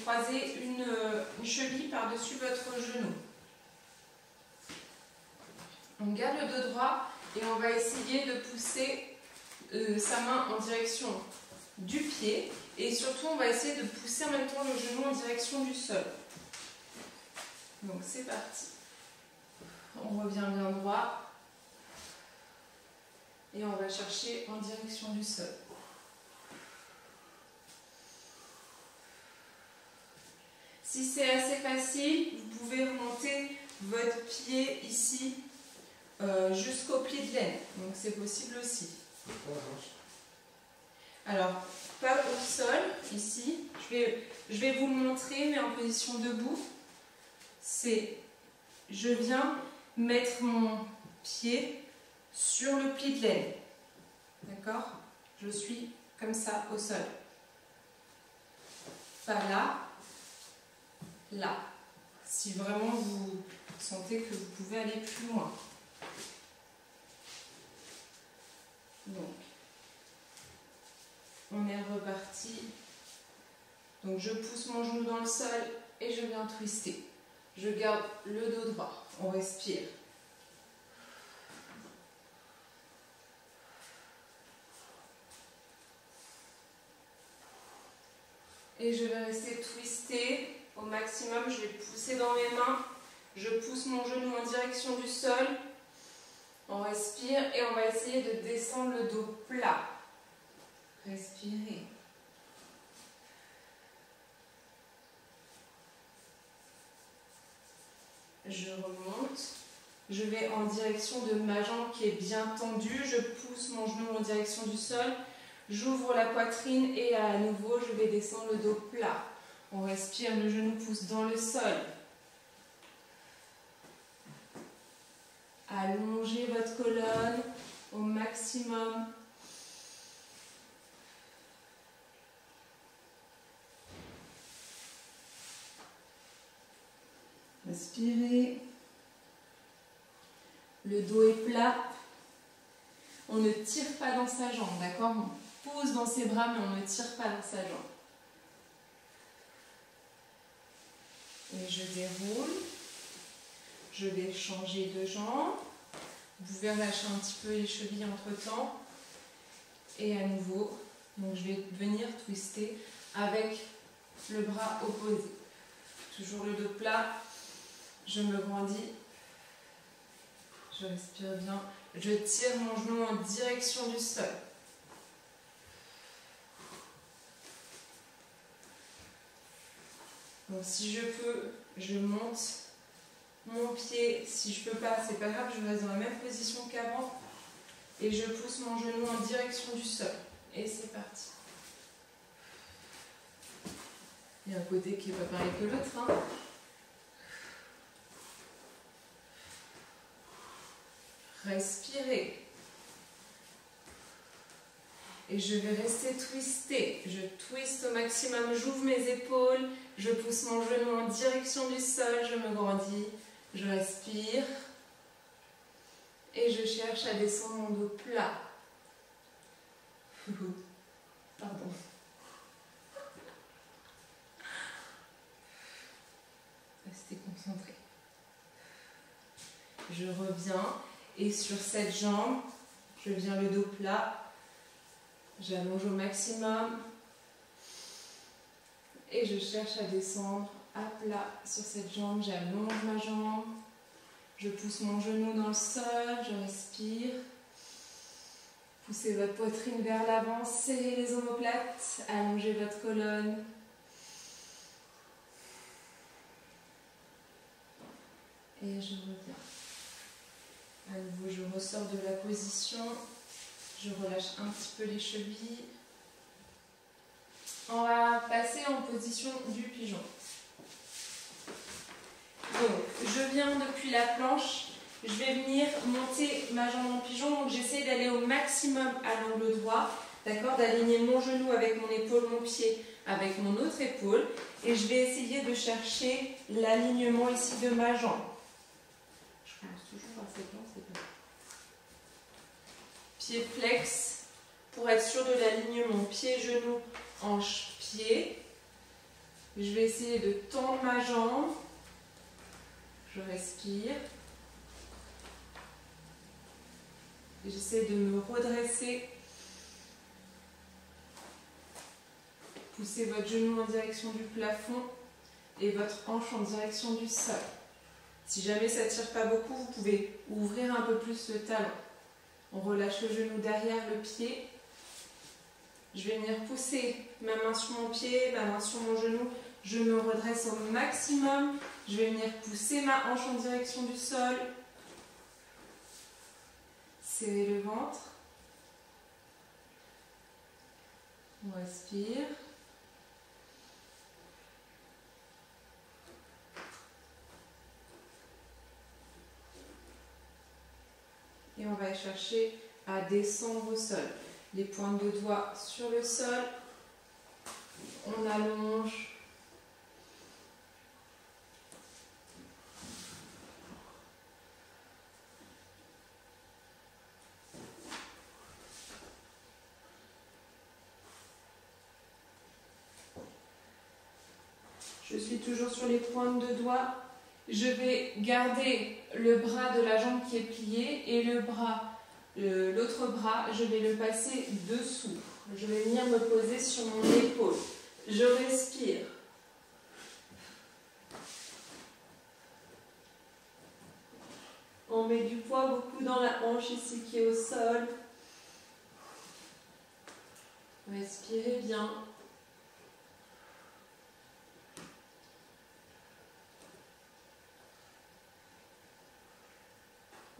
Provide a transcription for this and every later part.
croisez une cheville par-dessus votre genou. On garde le dos droit et on va essayer de pousser sa main en direction du pied. Et surtout, on va essayer de pousser en même temps le genou en direction du sol. Donc c'est parti. On revient bien droit. Et on va chercher en direction du sol. Si c'est assez facile, vous pouvez remonter votre pied ici jusqu'au pli de laine. Donc c'est possible aussi. Alors, pas au sol, ici. Je vais vous le montrer, mais en position debout. Je viens mettre mon pied sur le pli de laine. D'accord? Je suis comme ça au sol. Pas là. Là, si vraiment vous sentez que vous pouvez aller plus loin. Donc, on est reparti. Donc, je pousse mon genou dans le sol et je viens twister. Je garde le dos droit. On respire. Et je vais rester twisté. Au maximum, je vais pousser dans mes mains. Je pousse mon genou en direction du sol. On respire et on va essayer de descendre le dos plat. Respirez. Je remonte. Je vais en direction de ma jambe qui est bien tendue. Je pousse mon genou en direction du sol. J'ouvre la poitrine et à nouveau, je vais descendre le dos plat. On respire, le genou pousse dans le sol. Allongez votre colonne au maximum. Respirez. Le dos est plat. On ne tire pas dans sa jambe, d'accord? On pose dans ses bras, mais on ne tire pas dans sa jambe. Et je déroule. Je vais changer de jambe. Vous pouvez relâcher un petit peu les chevilles entre temps. Et à nouveau, donc je vais venir twister avec le bras opposé. Toujours le dos plat. Je me grandis. Je respire bien. Je tire mon genou en direction du sol. Donc si je peux, je monte mon pied. Si je ne peux pas, c'est pas grave, je reste dans la même position qu'avant. Et je pousse mon genou en direction du sol. Et c'est parti. Il y a un côté qui n'est pas pareil que l'autre. Hein. Respirez. Et je vais rester twistée. Je twiste au maximum, j'ouvre mes épaules, je pousse mon genou en direction du sol, je me grandis, je respire. Et je cherche à descendre mon dos plat. Pardon. Restez concentrés. Je reviens et sur cette jambe, je viens le dos plat. J'allonge au maximum et je cherche à descendre à plat sur cette jambe. J'allonge ma jambe, je pousse mon genou dans le sol, je respire. Poussez votre poitrine vers l'avant, serrez les omoplates, allongez votre colonne. Et je reviens. À nouveau, je ressors de la position. Je relâche un petit peu les chevilles. On va passer en position du pigeon. Donc, je viens depuis la planche. Je vais venir monter ma jambe en pigeon. Donc, j'essaie d'aller au maximum à l'angle droit. D'accord? D'aligner mon genou avec mon épaule, mon pied avec mon autre épaule. Et je vais essayer de chercher l'alignement ici de ma jambe. Je commence toujours par cette jambe, c'est bien. Pied flex pour être sûr de l'alignement. Pied, genou, hanche, pied. Je vais essayer de tendre ma jambe. Je respire. J'essaie de me redresser. Poussez votre genou en direction du plafond et votre hanche en direction du sol. Si jamais ça ne tire pas beaucoup, vous pouvez ouvrir un peu plus le talon. On relâche le genou derrière le pied. Je vais venir pousser ma main sur mon pied, ma main sur mon genou. Je me redresse au maximum. Je vais venir pousser ma hanche en direction du sol. Serrer le ventre. On respire. Et on va chercher à descendre au sol. Les pointes de doigts sur le sol. On allonge. Je suis toujours sur les pointes de doigts. Je vais garder le bras de la jambe qui est plié et l'autre bras, je vais le passer dessous. Je vais venir me poser sur mon épaule. Je respire. On met du poids beaucoup dans la hanche ici qui est au sol. Respirez bien.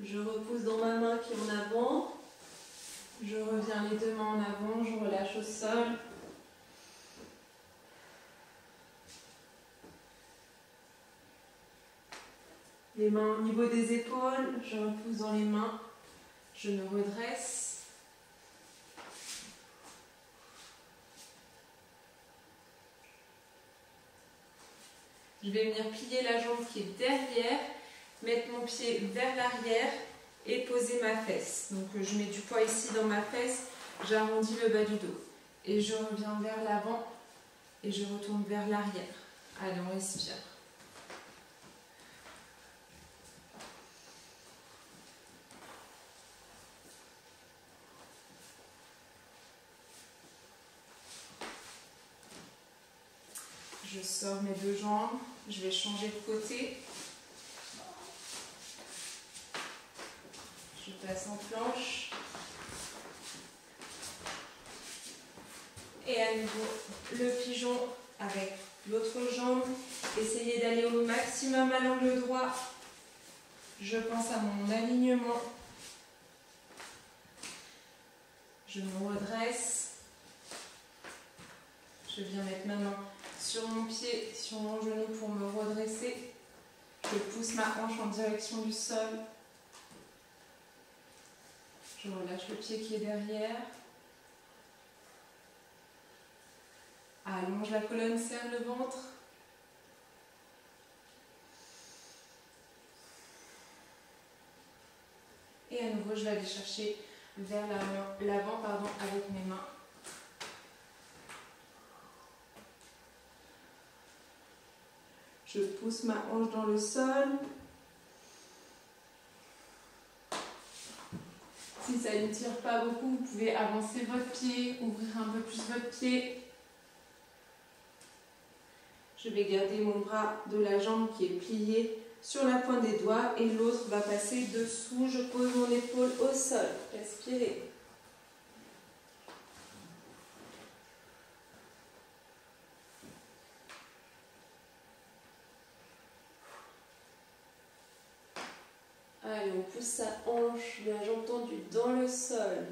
Je repousse dans ma main qui est en avant. Je reviens les deux mains en avant, je relâche au sol. Les mains au niveau des épaules, je repousse dans les mains. Je me redresse. Je vais venir plier la jambe qui est derrière, mettre mon pied vers l'arrière et poser ma fesse. Donc je mets du poids ici dans ma fesse, j'arrondis le bas du dos. Et je reviens vers l'avant et je retourne vers l'arrière. Allez, on respire. Je sors mes deux jambes, je vais changer de côté. Je passe en planche. Et à nouveau, le pigeon avec l'autre jambe. Essayez d'aller au maximum à l'angle droit. Je pense à mon alignement. Je me redresse. Je viens mettre ma main sur mon pied, sur mon genou pour me redresser. Je pousse ma hanche en direction du sol. Je relâche le pied qui est derrière. Allonge la colonne, serre le ventre. Et à nouveau, je vais aller chercher vers l'avant avec mes mains. Je pousse ma hanche dans le sol. Si ça ne tire pas beaucoup, vous pouvez avancer votre pied, ouvrir un peu plus votre pied. Je vais garder mon bras de la jambe qui est plié sur la pointe des doigts et l'autre va passer dessous. Je pose mon épaule au sol. Respirez. Allez, on pousse sa hanche, la jambe tendue dans le sol.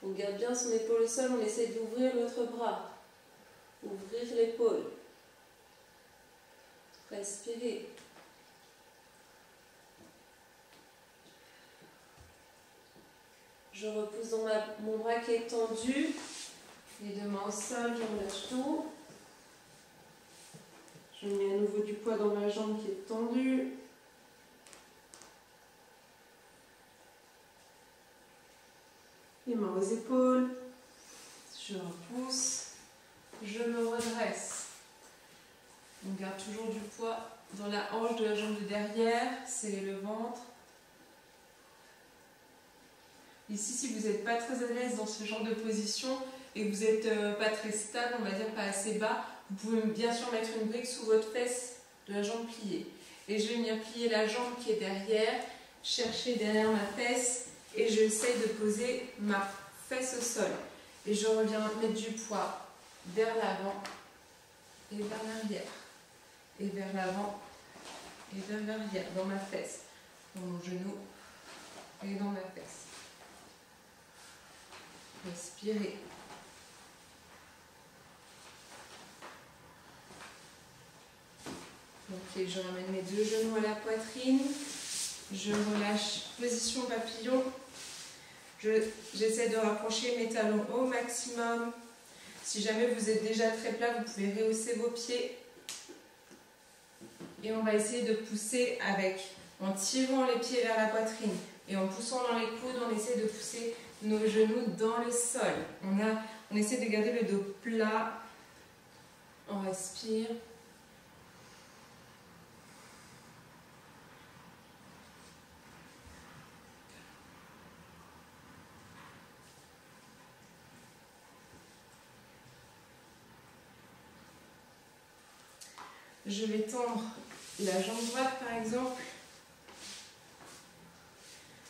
On garde bien son épaule au sol, on essaie d'ouvrir l'autre bras. Ouvrir l'épaule. Respirez. Je repousse dans mon bras qui est tendu. Les deux mains au sol, je relâche tout. Je mets à nouveau du poids dans ma jambe qui est tendue. Les mains aux épaules. Je repousse. Je me redresse. On garde toujours du poids dans la hanche de la jambe de derrière, serrez le ventre. Ici, si vous n'êtes pas très à l'aise dans ce genre de position et que vous n'êtes pas très stable, on va dire pas assez bas, vous pouvez bien sûr mettre une brique sous votre fesse de la jambe pliée. Et je vais venir plier la jambe qui est derrière, chercher derrière ma fesse et j'essaie de poser ma fesse au sol. Et je reviens mettre du poids vers l'avant et vers l'arrière. Et vers l'avant et vers l'arrière, dans ma fesse, dans mon genou et dans ma fesse. Respirez. Ok, je ramène mes deux genoux à la poitrine. Je relâche, position papillon. J'essaie de rapprocher mes talons au maximum. Si jamais vous êtes déjà très plat, vous pouvez rehausser vos pieds. Et on va essayer de pousser en tirant les pieds vers la poitrine et en poussant dans les coudes, on essaie de pousser nos genoux dans le sol. On essaie de garder le dos plat. On respire. Je vais tendre la jambe droite par exemple.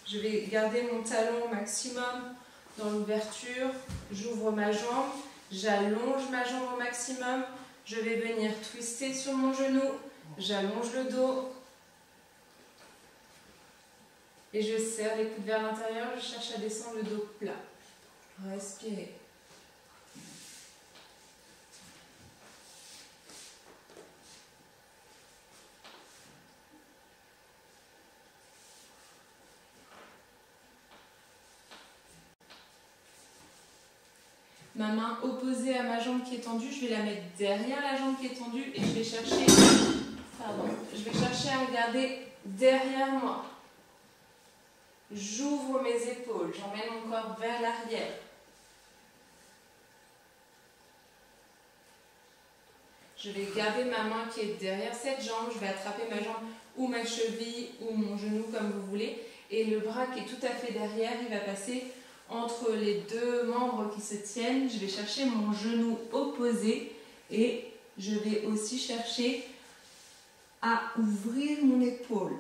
Je vais garder mon talon au maximum dans l'ouverture. J'ouvre ma jambe, j'allonge ma jambe au maximum. Je vais venir twister sur mon genou, j'allonge le dos. Et je serre les coudes vers l'intérieur, je cherche à descendre le dos plat. Respirez. Ma main opposée à ma jambe qui est tendue, je vais la mettre derrière la jambe qui est tendue et je vais chercher à regarder derrière moi. J'ouvre mes épaules, j'emmène mon corps vers l'arrière. Je vais garder ma main qui est derrière cette jambe, je vais attraper ma jambe ou ma cheville ou mon genou comme vous voulez. Et le bras qui est tout à fait derrière, il va passer entre les deux membres qui se tiennent. Je vais chercher mon genou opposé et je vais aussi chercher à ouvrir mon épaule.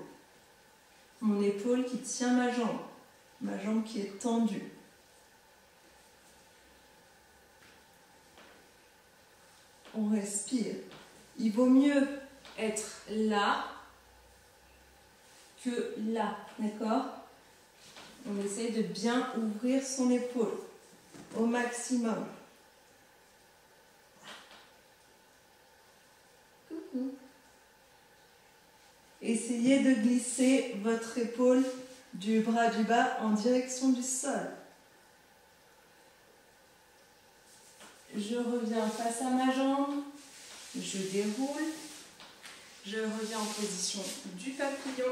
Mon épaule qui tient ma jambe qui est tendue. On respire. Il vaut mieux être là que là, d'accord ? On essaie de bien ouvrir son épaule au maximum. Coucou. Essayez de glisser votre épaule du bras du bas en direction du sol. Je reviens face à ma jambe, je déroule, je reviens en position du papillon.